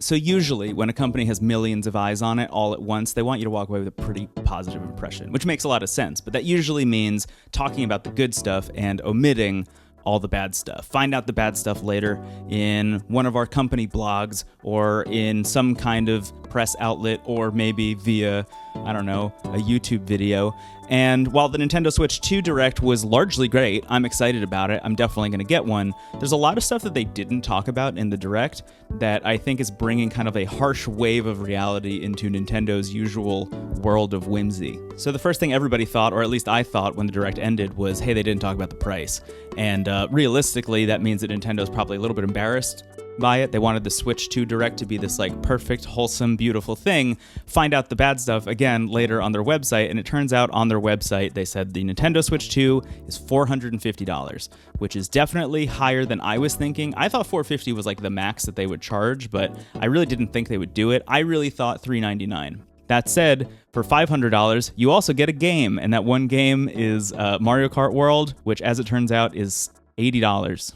So usually when a company has millions of eyes on it all at once, they want you to walk away with a pretty positive impression, which makes a lot of sense. But that usually means talking about the good stuff and omitting all the bad stuff. Find out the bad stuff later in one of our company blogs or in some kind of press outlet or maybe via, I don't know, a YouTube video. And while the Nintendo Switch 2 Direct was largely great, I'm excited about it, I'm definitely going to get one, there's a lot of stuff that they didn't talk about in the Direct that I think is bringing kind of a harsh wave of reality into Nintendo's usual world of whimsy. So the first thing everybody thought, or at least I thought when the Direct ended, was, hey, they didn't talk about the price. And realistically, that means that Nintendo's probably a little bit embarrassed by it. They wanted the Switch 2 Direct to be this like perfect, wholesome, beautiful thing. Find out the bad stuff again later on their website, and it turns out on their website they said the Nintendo Switch 2 is $450, which is definitely higher than I was thinking. I thought $450 was like the max that they would charge, but I really didn't think they would do it. I really thought $399. That said, for $500, you also get a game, and that one game is Mario Kart World, which as it turns out is $80.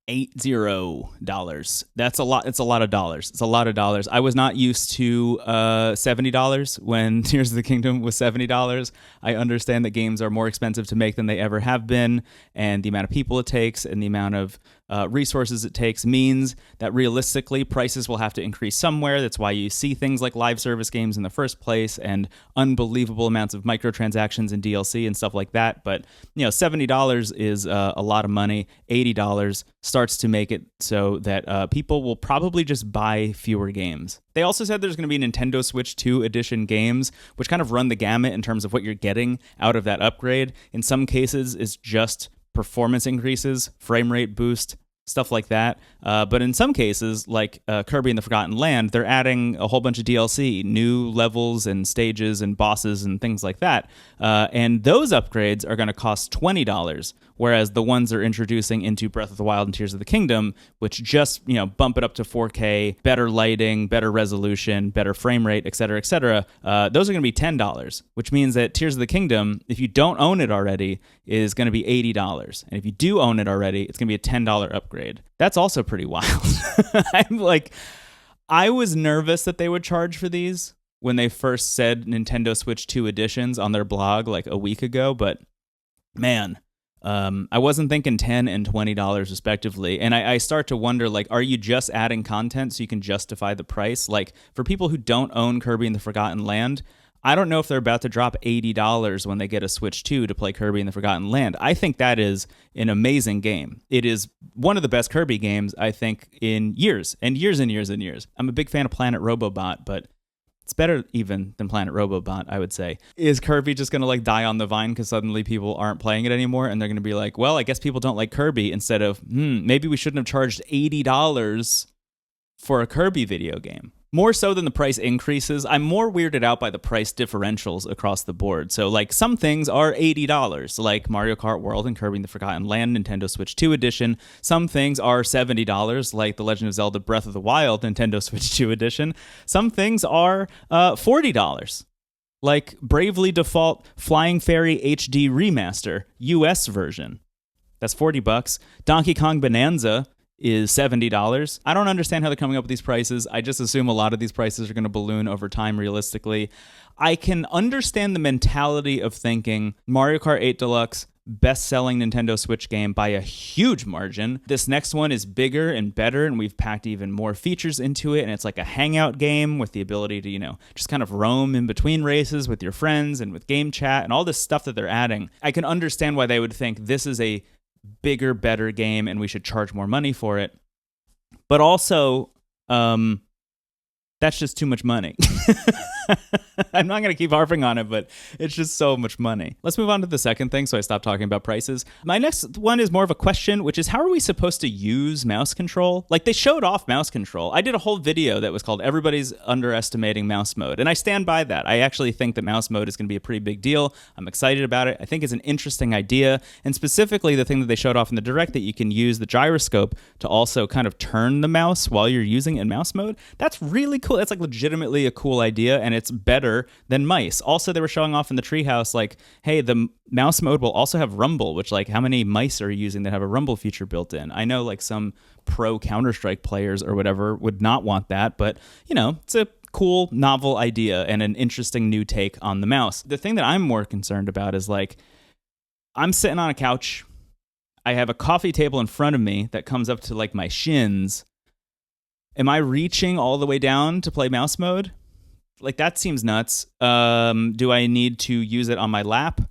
$80. That's a lot. It's a lot of dollars. It's a lot of dollars. I was not used to $70 when Tears of the Kingdom was $70. I understand that games are more expensive to make than they ever have been, and the amount of people it takes and the amount of resources it takes means that realistically prices will have to increase somewhere. That's why you see things like live service games in the first place and unbelievable amounts of microtransactions and DLC and stuff like that. But $70 is a lot of money. $80 starts to make it so that people will probably just buy fewer games. They also said there's going to be Nintendo Switch 2 edition games, which kind of run the gamut in terms of what you're getting out of that upgrade. In some cases, it's just performance increases, frame rate boost, stuff like that. But in some cases, like Kirby and the Forgotten Land, they're adding a whole bunch of DLC, new levels and stages and bosses and things like that. And those upgrades are going to cost $20, whereas the ones they're introducing into Breath of the Wild and Tears of the Kingdom, which just bump it up to 4K, better lighting, better resolution, better frame rate, et cetera, those are going to be $10, which means that Tears of the Kingdom, if you don't own it already, is going to be $80. And if you do own it already, it's going to be a $10 upgrade. That's also pretty wild. I was nervous that they would charge for these when they first said Nintendo Switch 2 editions on their blog like a week ago, but man, I wasn't thinking $10 and $20 respectively. And I start to wonder, like, are you just adding content so you can justify the price? Like, for people who don't own Kirby and the Forgotten Land, I don't know if they're about to drop $80 when they get a Switch 2 to play Kirby and the Forgotten Land. I think that is an amazing game. It is one of the best Kirby games, I think, in years and years and years and years. I'm a big fan of Planet Robobot, but it's better even than Planet Robobot, I would say. Is Kirby just going to like die on the vine because suddenly people aren't playing it anymore and they're going to be like, well, I guess people don't like Kirby, instead of, maybe we shouldn't have charged $80 for a Kirby video game? More so than the price increases, I'm more weirded out by the price differentials across the board. So, like, some things are $80, like Mario Kart World and Kirby and the Forgotten Land Nintendo Switch 2 Edition. Some things are $70, like The Legend of Zelda Breath of the Wild Nintendo Switch 2 Edition. Some things are $40, like Bravely Default Flying Fairy HD Remaster, US version. That's $40. Donkey Kong Bonanza is $70. I don't understand how they're coming up with these prices. I just assume a lot of these prices are going to balloon over time realistically. I can understand the mentality of thinking Mario Kart 8 Deluxe, best-selling Nintendo Switch game by a huge margin. This next one is bigger and better, and we've packed even more features into it, and it's like a hangout game with the ability to, just kind of roam in between races with your friends and with game chat and all this stuff that they're adding. I can understand why they would think this is a bigger, better game and we should charge more money for it. But also, that's just too much money. I'm not going to keep harping on it, but it's just so much money. Let's move on to the second thing so I stop talking about prices. My next one is more of a question, which is how are we supposed to use mouse control? Like, they showed off mouse control. I did a whole video that was called Everybody's Underestimating Mouse Mode, and I stand by that. I actually think that mouse mode is going to be a pretty big deal. I'm excited about it. I think it's an interesting idea, and specifically the thing that they showed off in the Direct, that you can use the gyroscope to also kind of turn the mouse while you're using it in mouse mode. That's really cool. That's like legitimately a cool idea, and it's better better than mice. Also, they were showing off in the treehouse, like, hey, the mouse mode will also have rumble, which, like, how many mice are you using that have a rumble feature built in? I know, like, some pro Counter-Strike players or whatever would not want that, but, you know, it's a cool, novel idea and an interesting new take on the mouse. The thing that I'm more concerned about is, like, I'm sitting on a couch. I have a coffee table in front of me that comes up to, like, my shins. Am I reaching all the way down to play mouse mode? Like, that seems nuts. Do I need to use it on my lap?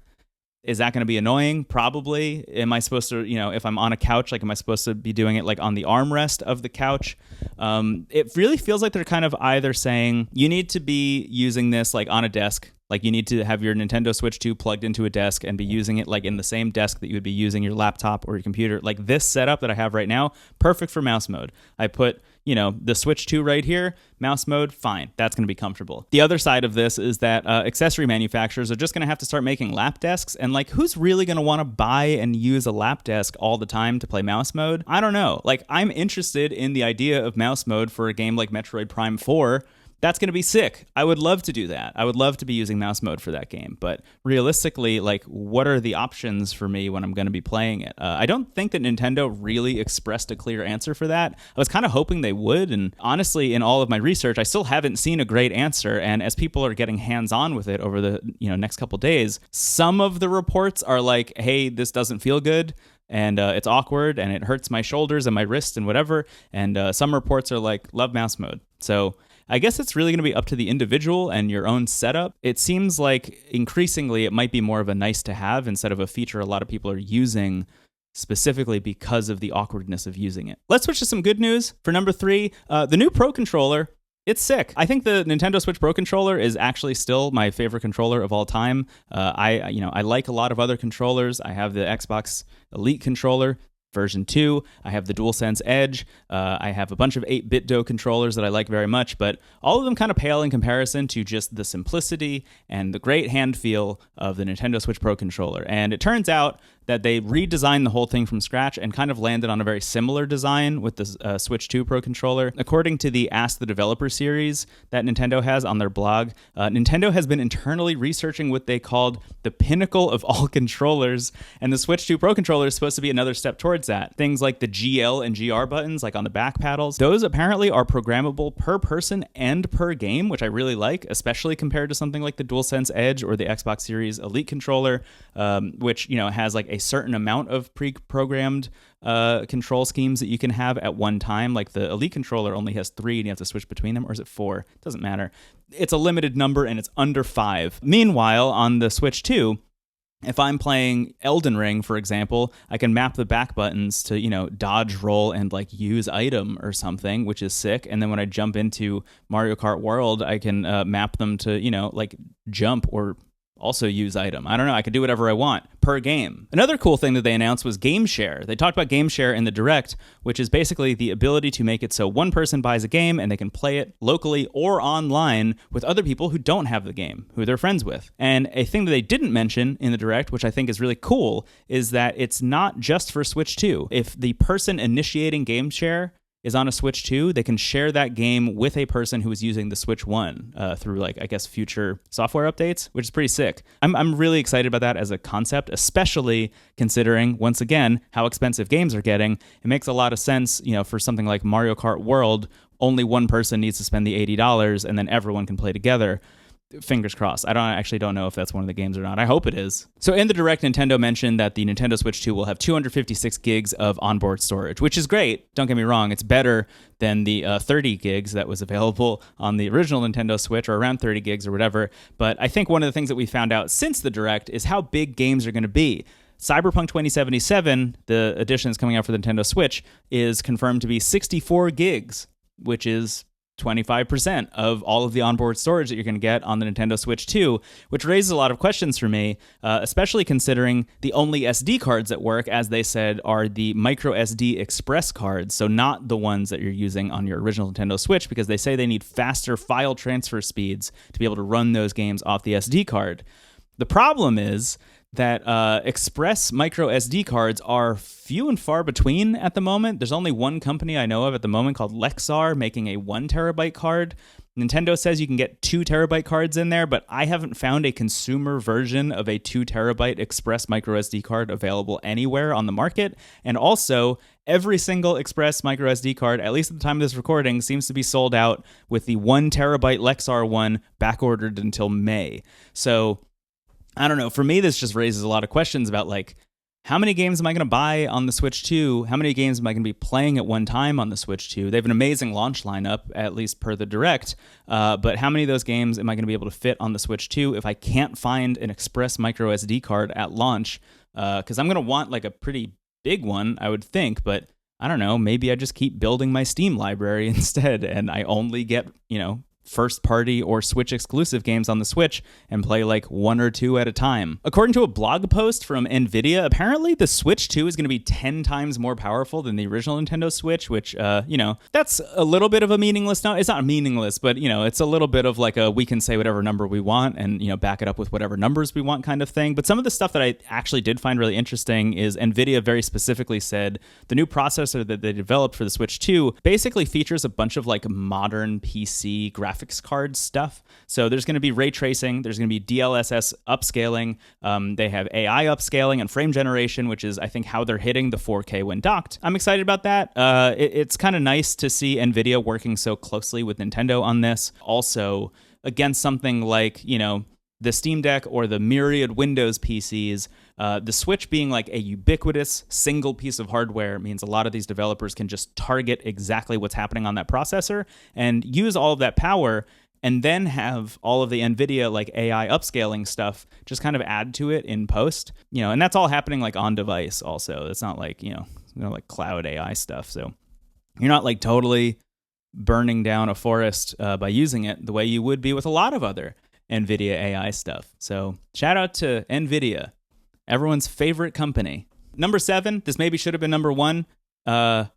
Is that going to be annoying? Probably. Am I supposed to, you know, if I'm on a couch, like, am I supposed to be doing it, like, on the armrest of the couch? It really feels like they're kind of either saying you need to be using this, like, on a desk. Like, you need to have your Nintendo Switch 2 plugged into a desk and be using it, like, in the same desk that you would be using your laptop or your computer. Like, this setup that I have right now, perfect for mouse mode. I put, you know, the Switch 2 right here, mouse mode, fine. That's going to be comfortable. The other side of this is that accessory manufacturers are just going to have to start making lap desks. And, like, who's really going to want to buy and use a lap desk all the time to play mouse mode? I don't know. Like, I'm interested in the idea of mouse mode for a game like Metroid Prime 4. That's going to be sick. I would love to do that. I would love to be using mouse mode for that game. But realistically, like, what are the options for me when I'm going to be playing it? I don't think that Nintendo really expressed a clear answer for that. I was kind of hoping they would. And honestly, in all of my research, I still haven't seen a great answer. And as people are getting hands-on with it over the, you know, next couple days, some of the reports are like, hey, this doesn't feel good. And it's awkward and it hurts my shoulders and my wrists and whatever. And some reports are like, love mouse mode. So I guess it's really going to be up to the individual and your own setup. It seems like increasingly it might be more of a nice to have instead of a feature a lot of people are using specifically because of the awkwardness of using it. Let's switch to some good news. For number 3, the new Pro Controller. It's sick. I think the Nintendo Switch Pro Controller is actually still my favorite controller of all time. I like a lot of other controllers. I have the Xbox Elite controller, version 2. I have the DualSense Edge. I have a bunch of 8-bit-do controllers that I like very much, but all of them kind of pale in comparison to just the simplicity and the great hand feel of the Nintendo Switch Pro Controller. And it turns out that they redesigned the whole thing from scratch and kind of landed on a very similar design with the Switch 2 Pro Controller. According to the Ask the Developer series that Nintendo has on their blog, Nintendo has been internally researching what they called the pinnacle of all controllers, and the Switch 2 Pro Controller is supposed to be another step towards that. Things like the GL and GR buttons, like on the back paddles, those apparently are programmable per person and per game, which I really like, especially compared to something like the DualSense Edge or the Xbox Series Elite controller, which, you know, has like a certain amount of pre-programmed control schemes that you can have at one time. Like the Elite controller only has 3 and you have to switch between them, or is it 4? It doesn't matter. It's a limited number and it's under 5. Meanwhile, on the Switch 2, if I'm playing Elden Ring, for example, I can map the back buttons to, you know, dodge, roll, and like use item or something, which is sick. And then when I jump into Mario Kart World, I can map them to, you know, like jump or also use item. I don't know. I could do whatever I want per game. Another cool thing that they announced was Game Share. They talked about Game Share in the Direct, which is basically the ability to make it so one person buys a game and they can play it locally or online with other people who don't have the game, who they're friends with. And a thing that they didn't mention in the Direct, which I think is really cool, is that it's not just for Switch 2. If the person initiating Game Share is on a Switch 2, they can share that game with a person who is using the Switch 1 through, like, I guess, future software updates, which is pretty sick. I'm really excited about that as a concept, especially considering, once again, how expensive games are getting. It makes a lot of sense, you know, for something like Mario Kart World, only one person needs to spend the $80 and then everyone can play together. Fingers crossed. I actually don't know if that's one of the games or not. I hope it is. So in the Direct, Nintendo mentioned that the Nintendo Switch 2 will have 256 gigs of onboard storage, which is great. Don't get me wrong. It's better than the 30 gigs that was available on the original Nintendo Switch, or around 30 gigs or whatever. But I think one of the things that we found out since the Direct is how big games are going to be. Cyberpunk 2077, the edition that's coming out for the Nintendo Switch, is confirmed to be 64 gigs, which is 25% of all of the onboard storage that you're going to get on the Nintendo Switch 2, which raises a lot of questions for me, especially considering the only SD cards that work, as they said, are the micro SD express cards, so not the ones that you're using on your original Nintendo Switch, because they say they need faster file transfer speeds to be able to run those games off the SD card. The problem is that express micro SD cards are few and far between at the moment. There's only one company I know of at the moment called Lexar making a 1 terabyte card. Nintendo says you can get 2 terabyte cards in there, but I haven't found a consumer version of a 2 terabyte Express micro SD card available anywhere on the market. And also, every single Express micro SD card, at least at the time of this recording, seems to be sold out, with the 1 terabyte Lexar one backordered until May. So I don't know. For me, this just raises a lot of questions about, like, how many games am I going to buy on the Switch 2? How many games am I going to be playing at one time on the Switch 2? They have an amazing launch lineup, at least per the Direct. But how many of those games am I going to be able to fit on the Switch 2 if I can't find an Express micro SD card at launch? Because I'm going to want, like, a pretty big one, I would think. But I don't know. Maybe I just keep building my Steam library instead, and I only get, first party or Switch exclusive games on the Switch and play like 1 or 2 at a time. According to a blog post from Nvidia, apparently the Switch 2 is going to be 10 times more powerful than the original Nintendo Switch, which, that's a little bit of a meaningless no. It's not meaningless, but, it's a little bit of like a we can say whatever number we want and, back it up with whatever numbers we want kind of thing. But some of the stuff that I actually did find really interesting is Nvidia very specifically said the new processor that they developed for the Switch 2 basically features a bunch of like modern PC graphics card stuff. So there's going to be ray tracing, there's going to be DLSS upscaling, they have AI upscaling and frame generation, which is I think how they're hitting the 4K when docked. I'm excited about that. It's kind of nice to see Nvidia working so closely with Nintendo on this. Also, against something like, the Steam Deck or the myriad Windows PCs, the Switch being like a ubiquitous single piece of hardware means a lot of these developers can just target exactly what's happening on that processor and use all of that power, and then have all of the NVIDIA like AI upscaling stuff just kind of add to it in post, and that's all happening like on device also. It's not like, like cloud AI stuff. So you're not like totally burning down a forest by using it the way you would be with a lot of other NVIDIA AI stuff. So shout out to NVIDIA, everyone's favorite company. Number 7, this maybe should have been number 1. I'll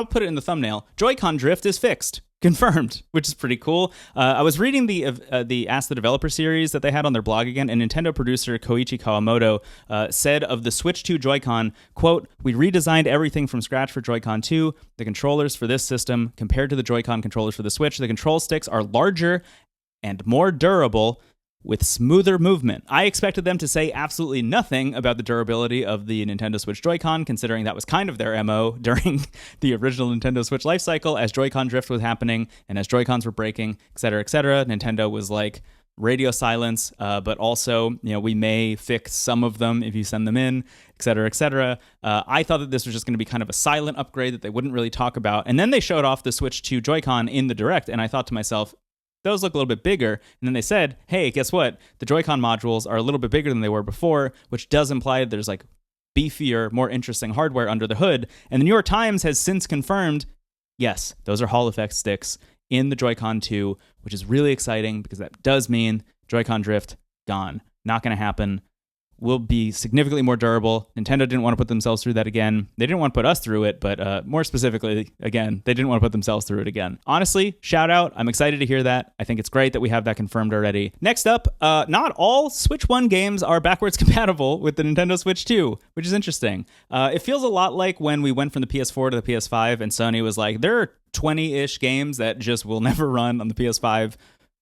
put it in the thumbnail. Joy-Con drift is fixed. Confirmed, which is pretty cool. I was reading the Ask the Developer series that they had on their blog again, and Nintendo producer Koichi Kawamoto said of the Switch 2 Joy-Con, quote, "We redesigned everything from scratch for Joy-Con 2. The controllers for this system, compared to the Joy-Con controllers for the Switch, the control sticks are larger and more durable with smoother movement." I expected them to say absolutely nothing about the durability of the Nintendo Switch Joy-Con, considering that was kind of their MO during the original Nintendo Switch lifecycle as Joy-Con drift was happening and as Joy-Cons were breaking, et cetera, et cetera. Nintendo was like, radio silence, but also, we may fix some of them if you send them in, et cetera, et cetera. I thought that this was just going to be kind of a silent upgrade that they wouldn't really talk about. And then they showed off the Switch 2 Joy-Con in the Direct, and I thought to myself, those look a little bit bigger. And then they said, hey, guess what? The Joy-Con modules are a little bit bigger than they were before, which does imply that there's like beefier, more interesting hardware under the hood. And the New York Times has since confirmed, yes, those are Hall effect sticks in the Joy-Con 2, which is really exciting because that does mean Joy-Con drift gone. Not going to happen. Will be significantly more durable. Nintendo didn't want to put themselves through that again. They didn't want to put us through it, but more specifically, again, they didn't want to put themselves through it again. Honestly, shout out. I'm excited to hear that. I think it's great that we have that confirmed already. Next up, not all Switch 1 games are backwards compatible with the Nintendo Switch 2, which is interesting. It feels a lot like when we went from the PS4 to the PS5 and Sony was like, there are 20-ish games that just will never run on the PS5.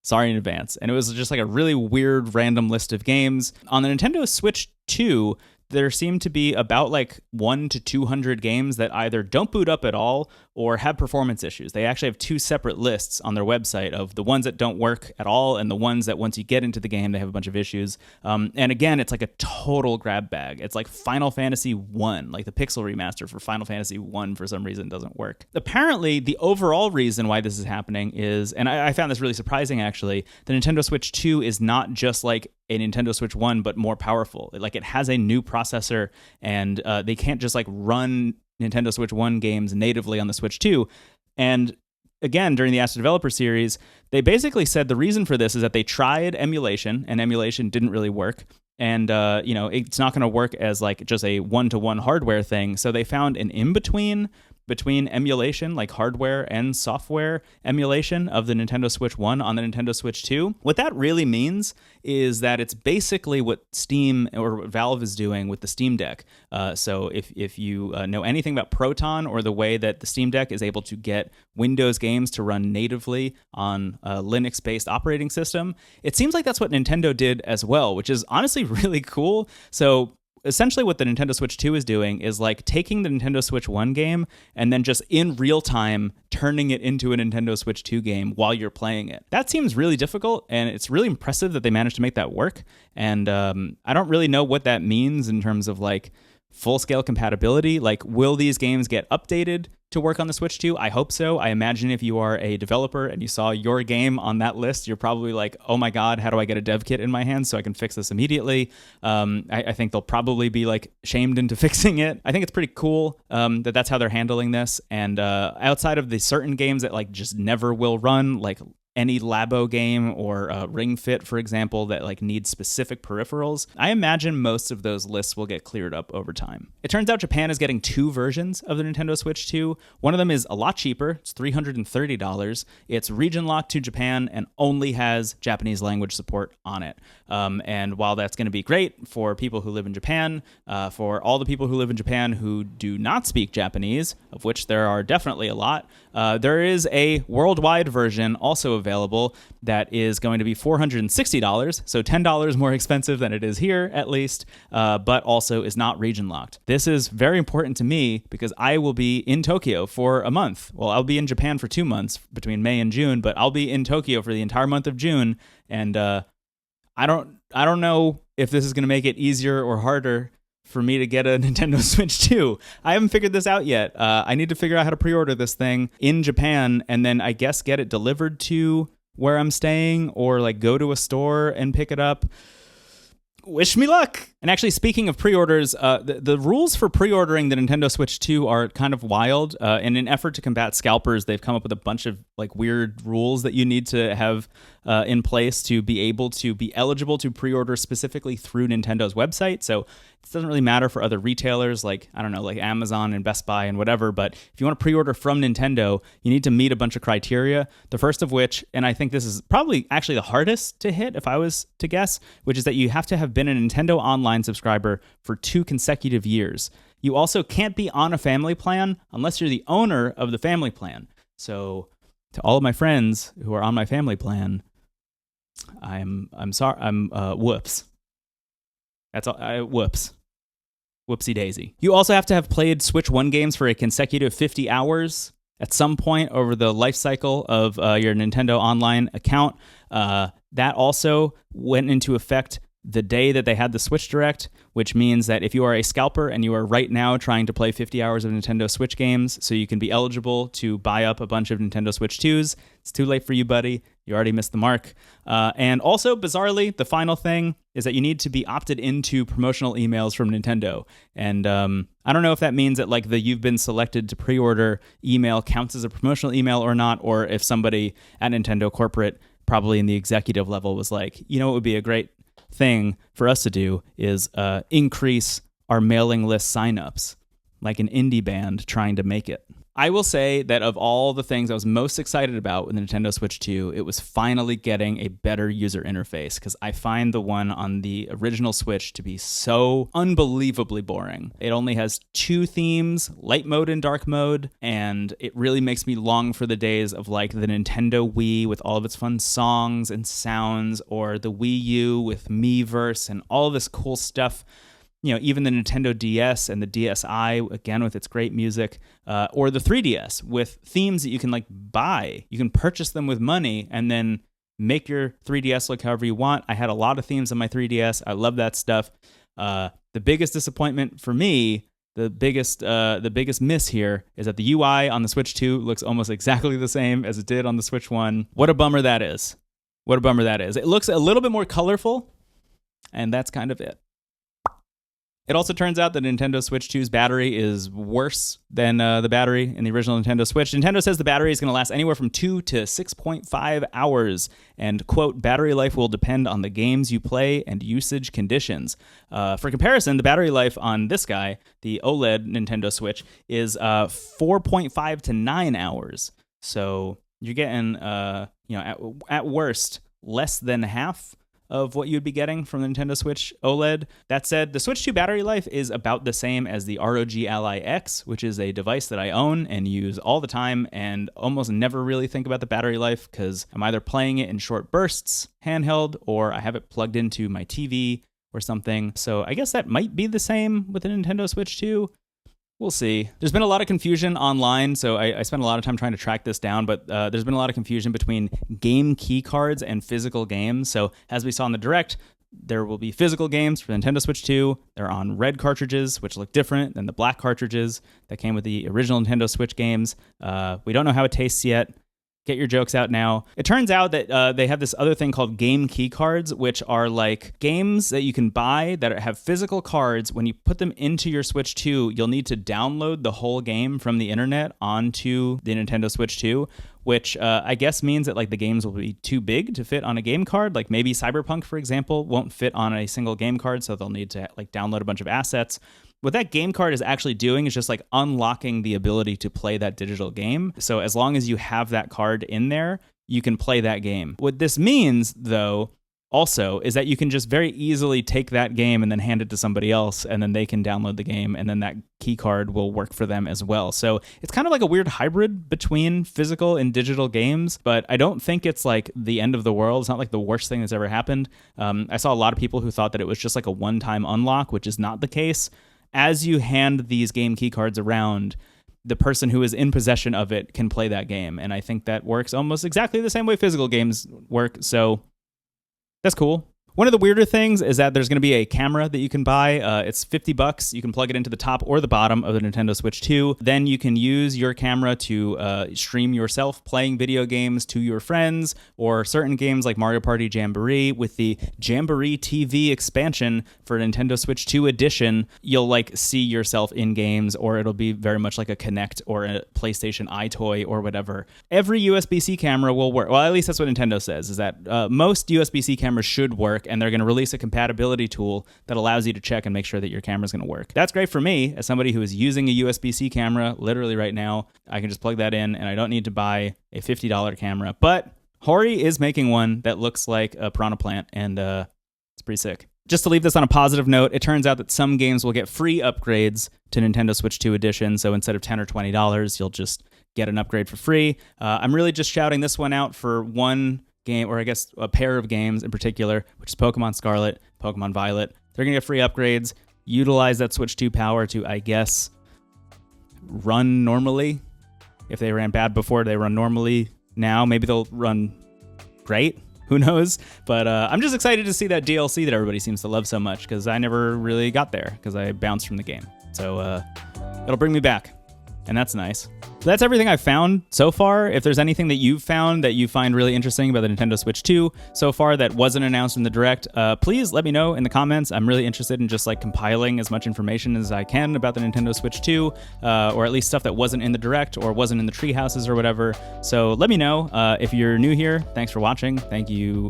Sorry in advance. And it was just like a really weird random list of games. On the Nintendo Switch 2, there seem to be about like 100 to 200 games that either don't boot up at all or have performance issues. They actually have 2 separate lists on their website of the ones that don't work at all and the ones that once you get into the game, they have a bunch of issues. And again, it's like a total grab bag. It's like Final Fantasy 1, like the Pixel remaster for Final Fantasy 1 for some reason doesn't work. Apparently, the overall reason why this is happening is, and I found this really surprising actually, the Nintendo Switch 2 is not just like a Nintendo Switch 1, but more powerful. Like it has a new processor and they can't just like run Nintendo Switch 1 games natively on the Switch 2. And again, during the Ask the Developer series, they basically said the reason for this is that they tried emulation and emulation didn't really work. And, it's not going to work as like just a one-to-one hardware thing. So they found an in-between between emulation, like hardware and software emulation of the Nintendo Switch 1 on the Nintendo Switch 2. What that really means is that it's basically what Steam or what Valve is doing with the Steam Deck. So if you know anything about Proton or the way that the Steam Deck is able to get Windows games to run natively on a Linux-based operating system, it seems like that's what Nintendo did as well, which is honestly really cool. So essentially what the Nintendo Switch 2 is doing is like taking the Nintendo Switch 1 game and then just in real time turning it into a Nintendo Switch 2 game while you're playing it. That seems really difficult, and it's really impressive that they managed to make that work. And I don't really know what that means in terms of like full-scale compatibility. Like, will these games get updated to work on the Switch 2? I hope so. I imagine if you are a developer and you saw your game on that list, you're probably like, oh my God, how do I get a dev kit in my hands so I can fix this immediately? I think they'll probably be like shamed into fixing it. I think it's pretty cool that that's how they're handling this. And outside of the certain games that like just never will run, like any Labo game or Ring Fit, for example, that like needs specific peripherals, I imagine most of those lists will get cleared up over time. It turns out Japan is getting 2 versions of the Nintendo Switch 2. One of them is a lot cheaper. It's $330. It's region locked to Japan and only has Japanese language support on it. And while that's going to be great for people who live in Japan, for all the people who live in Japan who do not speak Japanese, of which there are definitely a lot, there is a worldwide version also available that is going to be $460, so $10 more expensive than it is here, at least, but also is not region locked. This is very important to me because I will be in Tokyo for a month. Well, I'll be in Japan for 2 months between May and June, but I'll be in Tokyo for the entire month of June, and I don't know if this is going to make it easier or harder for me to get a Nintendo Switch 2. I haven't figured this out yet. I need to figure out how to pre-order this thing in Japan and then I guess get it delivered to where I'm staying or like go to a store and pick it up. Wish me luck. And actually, speaking of pre-orders, the rules for pre-ordering the Nintendo Switch 2 are kind of wild. In an effort to combat scalpers, they've come up with a bunch of like weird rules that you need to have in place to be able to be eligible to pre-order specifically through Nintendo's website. So it doesn't really matter for other retailers like, I don't know, like Amazon and Best Buy and whatever. But if you want to pre-order from Nintendo, you need to meet a bunch of criteria. The first of which, and I think this is probably actually the hardest to hit if I was to guess, which is that you have to have been a Nintendo Online subscriber for 2 consecutive years. You also can't be on a family plan unless you're the owner of the family plan. So to all of my friends who are on my family plan, I'm sorry. Whoops. That's all. Whoops. Whoopsie daisy. You also have to have played Switch 1 games for a consecutive 50 hours at some point over the life cycle of your Nintendo Online account. That also went into effect the day that they had the Switch Direct, which means that if you are a scalper and you are right now trying to play 50 hours of Nintendo Switch games so you can be eligible to buy up a bunch of Nintendo Switch 2s, it's too late for you, buddy. You already missed the mark. And also, bizarrely, the final thing is that you need to be opted into promotional emails from Nintendo. And I don't know if that means that like the you've been selected to pre-order email counts as a promotional email or not, or if somebody at Nintendo corporate, probably in the executive level, was like, you know, it would be a great thing for us to do is increase our mailing list signups, like an indie band trying to make it. I will say that of all the things I was most excited about with the Nintendo Switch 2, it was finally getting a better user interface, because I find the one on the original Switch to be so unbelievably boring. It only has 2 themes, light mode and dark mode, and it really makes me long for the days of like the Nintendo Wii with all of its fun songs and sounds, or the Wii U with Miiverse and all of this cool stuff. You know, even the Nintendo DS and the DSi, again, with its great music, or the 3DS with themes that you can like buy. You can purchase them with money and then make your 3DS look however you want. I had a lot of themes on my 3DS. I love that stuff. The biggest disappointment for me, the biggest miss here is that the UI on the Switch 2 looks almost exactly the same as it did on the Switch 1. What a bummer that is. What a bummer that is. It looks a little bit more colorful, and that's kind of it. It also turns out that Nintendo Switch 2's battery is worse than the battery in the original Nintendo Switch. Nintendo says the battery is going to last anywhere from 2 to 6.5 hours, and, quote, battery life will depend on the games you play and usage conditions. For comparison, the battery life on this guy, the OLED Nintendo Switch, is 4.5 to 9 hours. So you're getting, at worst, less than half of what you'd be getting from the Nintendo Switch OLED. That said, the Switch 2 battery life is about the same as the ROG Ally X, which is a device that I own and use all the time and almost never really think about the battery life because I'm either playing it in short bursts, handheld, or I have it plugged into my TV or something. So I guess that might be the same with the Nintendo Switch 2. We'll see. There's been a lot of confusion online, so I spent a lot of time trying to track this down, but there's been a lot of confusion between game key cards and physical games. So as we saw in the Direct, there will be physical games for Nintendo Switch 2. They're on red cartridges, which look different than the black cartridges that came with the original Nintendo Switch games. We don't know how it tastes yet. Get your jokes out now. It turns out that they have this other thing called game key cards, which are like games that you can buy that have physical cards. When you put them into your Switch 2, you'll need to download the whole game from the internet onto the Nintendo Switch 2, which I guess means that like the games will be too big to fit on a game card. Like maybe Cyberpunk, for example, won't fit on a single game card, so they'll need to like download a bunch of assets. What that game card is actually doing is just like unlocking the ability to play that digital game. So as long as you have that card in there, you can play that game. What this means, though, also is that you can just very easily take that game and then hand it to somebody else, and then they can download the game, and then that key card will work for them as well. So it's kind of like a weird hybrid between physical and digital games, but I don't think it's like the end of the world. It's not like the worst thing that's ever happened. I saw a lot of people who thought that it was just like a one-time unlock, which is not the case. As you hand these game key cards around, the person who is in possession of it can play that game. And I think that works almost exactly the same way physical games work. So that's cool. One of the weirder things is that there's going to be a camera that you can buy. It's $50. You can plug it into the top or the bottom of the Nintendo Switch 2. Then you can use your camera to stream yourself playing video games to your friends, or certain games like Mario Party Jamboree. With the Jamboree TV expansion for Nintendo Switch 2 edition, you'll like see yourself in games, or it'll be very much like a Kinect or a PlayStation iToy or whatever. Every USB-C camera will work. Well, at least that's what Nintendo says, is that most USB-C cameras should work, and they're going to release a compatibility tool that allows you to check and make sure that your camera's going to work. That's great for me as somebody who is using a USB-C camera literally right now. I can just plug that in, and I don't need to buy a $50 camera. But Hori is making one that looks like a piranha plant, and it's pretty sick. Just to leave this on a positive note, it turns out that some games will get free upgrades to Nintendo Switch 2 edition, so instead of $10 or $20, you'll just get an upgrade for free. I'm really just shouting this one out for one game, or I guess a pair of games in particular, which is Pokemon Scarlet, Pokemon Violet. They're going to get free upgrades. Utilize that Switch 2 power to, I guess, run normally. If they ran bad before, they run normally now. Maybe they'll run great. Who knows? But I'm just excited to see that DLC that everybody seems to love so much, because I never really got there because I bounced from the game. So it'll bring me back, and that's nice. So that's everything I've found so far. If there's anything that you've found that you find really interesting about the Nintendo Switch 2 so far that wasn't announced in the Direct, please let me know in the comments. I'm really interested in just like compiling as much information as I can about the Nintendo Switch 2, or at least stuff that wasn't in the Direct or wasn't in the tree houses or whatever. So let me know. If you're new here, thanks for watching. Thank you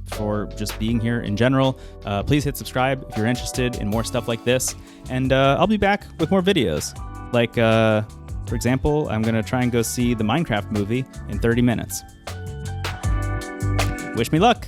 for just being here in general. Please hit subscribe if you're interested in more stuff like this. And I'll be back with more videos. Like, for example, I'm going to try and go see the Minecraft movie in 30 minutes. Wish me luck!